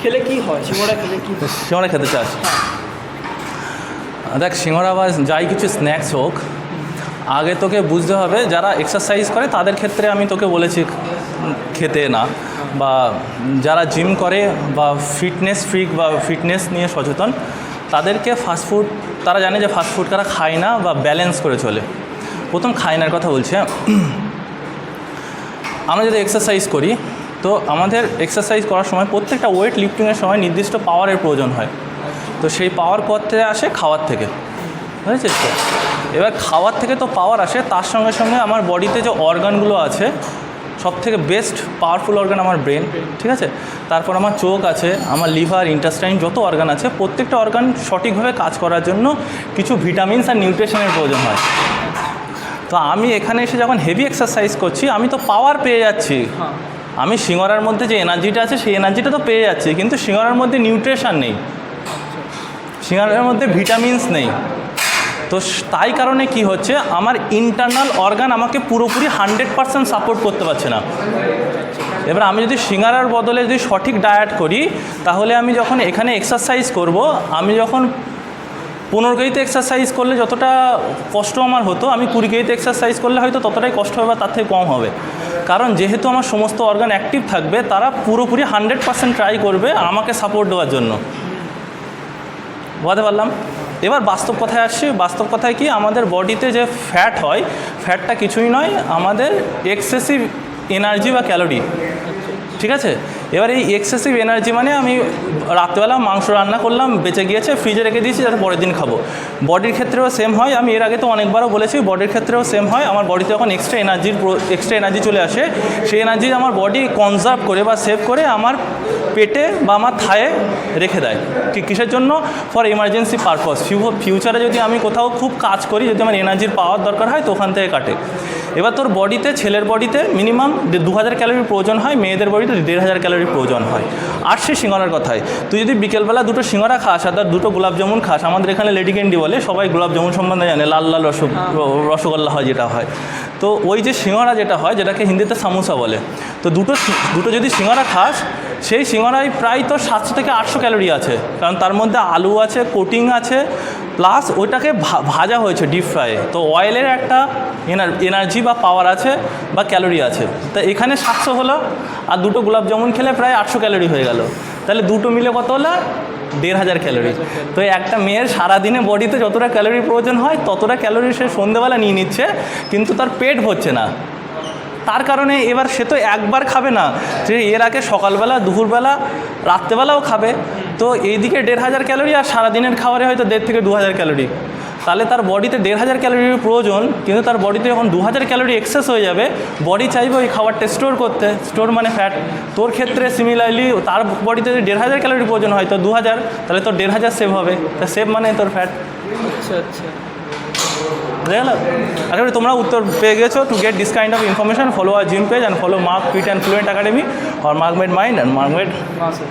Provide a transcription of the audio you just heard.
খেলে কি হয়, সিঙ্গারা খেলে কি? সিঙ্গারা খেতে চাস? দেখ, সিঙ্গারা বা যাই কিছু স্ন্যাক্স হোক, আগে তোকে বুঝতে হবে যারা এক্সারসাইজ করে তাদের ক্ষেত্রে আমি তোকে বলেছি খেতে না, বা যারা জিম করে বা ফিটনেস ফ্রিক বা ফিটনেস নিয়ে সচেতন তাদেরকে ফাস্টফুড, তারা জানে যে ফাস্টফুড তারা খায় না বা ব্যালেন্স করে চলে। প্রথম খায় নার কথা বলছি। আমরা যদি এক্সারসাইজ করি তো আমাদের এক্সারসাইজ করার সময় প্রত্যেকটা ওয়েট লিফটিংয়ের সময় নির্দিষ্ট পাওয়ারের প্রয়োজন হয়। তো সেই পাওয়ার করতে আসে খাওয়ার থেকে, বুঝেছিস তো? এবার খাওয়ার থেকে তো পাওয়ার আসে, তার সঙ্গে সঙ্গে আমার বডিতে যে অর্গানগুলো আছে সব থেকে বেস্ট পাওয়ারফুল অর্গান আমার ব্রেন, ঠিক আছে? তারপর আমার চোখ আছে, আমার লিভার, ইন্টেস্টাইন, যত অর্গান আছে প্রত্যেকটা অর্গান সঠিকভাবে কাজ করার জন্য কিছু ভিটামিনস আর নিউট্রিশনের প্রয়োজন হয়। তো আমি এখানে এসে যখন হেভি এক্সারসাইজ করছি আমি তো পাওয়ার পেয়ে যাচ্ছি, আমি সিঙ্গারার মধ্যে যে এনার্জিটা আছে সেই এনার্জিটা তো পেয়ে যাচ্ছি, কিন্তু সিঙ্গারার মধ্যে নিউট্রিশন নেই, সিঙ্গারার মধ্যে ভিটামিনস নেই। তো তাই কারণে কি হচ্ছে, আমার ইন্টারনাল অর্গান আমাকে পুরোপুরি 100% সাপোর্ট করতে পারছে না। এবার আমি যদি সিঙ্গারার বদলে যদি সঠিক ডায়েট করি, তাহলে আমি যখন এখানে এক্সারসাইজ করব, আমি যখন 15 কেজিতে এক্সারসাইজ করলে যতটা কষ্ট আমার হতো, আমি 20 কেজিতে এক্সারসাইজ করলে হয়তো ততটাই কষ্ট হবে বা তার থেকে কম হবে। কারণ যেহেতু আমার সমস্ত অর্গান অ্যাক্টিভ থাকবে, তারা পুরোপুরি 100% ট্রাই করবে আমাকে সাপোর্ট দেওয়ার জন্য। বুঝতে পারলাম? এবার বাস্তব কথায় আসছি। বাস্তব কথায় কি, আমাদের বডিতে যে ফ্যাট হয়, ফ্যাটটা কিছুই নয়, আমাদের এক্সেসিভ এনার্জি বা ক্যালোরি, ঠিক আছে? এবার এই এক্সেসিভ এনার্জি মানে আমি রাত্রেবেলা মাংস রান্না করলাম, বেঁচে গিয়েছে, ফ্রিজে রেখে দিয়েছি যাতে পরের দিন খাবো। বডির ক্ষেত্রেও সেম হয়, আমি এর আগে তো অনেকবারও বলেছি, বডির ক্ষেত্রেও সেম হয়। আমার বডিতে যখন এক্সট্রা এনার্জি চলে আসে, সেই এনার্জি আমার বডি কনজার্ভ করে বা সেভ করে আমার পেটে বা আমার থায়ে রেখে দেয়। ঠিক কিসের জন্য? For emergency purpose. ফিউচারে যদি আমি কোথাও খুব কাজ করি, যদি আমার এনার্জির পাওয়ার দরকার হয় তো ওখান থেকে কাটে। এবার তোর বডিতে, ছেলের বডিতে মিনিমাম 2000 ক্যালোরির প্রয়োজন হয়, মেয়েদের বডিতে 1500 ক্যালোরির প্রয়োজন হয়। আর সেই সিঙ্গারার কথায়, তুই যদি বিকেলবেলা 2টো সিঙ্গারা খাস আর তার 2টো গোলাপ জামুন খাস, আমাদের এখানে লেডি ক্যান্ডি বলে, সবাই গোলাপ জামুন সম্বন্ধে জানে, লাল লাল রসগোল্লা হয় যেটা হয়। তো ওই যে সিঙ্গারা যেটা হয়, যেটাকে হিন্দিতে সামোসা বলে, তো দুটো যদি সিঙ্গারা খাস, সেই সিঙ্গারায় প্রায় তো 700 থেকে 800 ক্যালোরি আছে, কারণ তার মধ্যে আলু আছে, কোটিং আছে, প্লাস ওইটাকে ভাজা হয়েছে ডিপ ফ্রাইয়ে। তো অয়েলের একটা এনার্জি বা পাওয়ার আছে বা ক্যালোরি আছে। তা এখানে 700 হলো, আর 2টো গোলাপ জামুন খেলে প্রায় 800 ক্যালোরি হয়ে গেল। তাহলে 2টো মিলে কত হলো? 1500 ক্যালোরি। তো একটা মেয়ের সারাদিনে বডিতে যতটা ক্যালোরি প্রয়োজন হয় ততটা ক্যালোরি সে সন্ধ্যেবেলা নিয়ে নিচ্ছে, কিন্তু তার পেট ভরছে না। তার কারণে এবার সে তো একবার খাবে না, যে এর আগে সকালবেলা, দুপুরবেলা, রাত্রেবেলাও খাবে। তো এইদিকে 1500 ক্যালোরি, আর সারাদিনের খাবারে হয়তো 1500 থেকে 2000 ক্যালোরি। তাহলে তার বডিতে 1500 ক্যালোরির প্রয়োজন, কিন্তু তার বডিতে যখন 2000 ক্যালোরি এক্সেস হয়ে যাবে, বডি চাইবে ওই খাবারটা স্টোর করতে। স্টোর মানে ফ্যাট। তোর ক্ষেত্রে সিমিলারলি তার বডিতে যদি 1500 ক্যালোরি প্রয়োজন হয় তো 2000, তাহলে তোর 1500 সেভ হবে। তা সেভ মানে তোর ফ্যাট। আচ্ছা আচ্ছা, বুঝে গেল? আশা করি তোমরা উত্তর পেয়ে গেছো। To get this kind of information, follow our gym page and follow Mark Fit and Fluent Academy, or Mark Made Mind and Mark Made হ্যাঁ স্যার।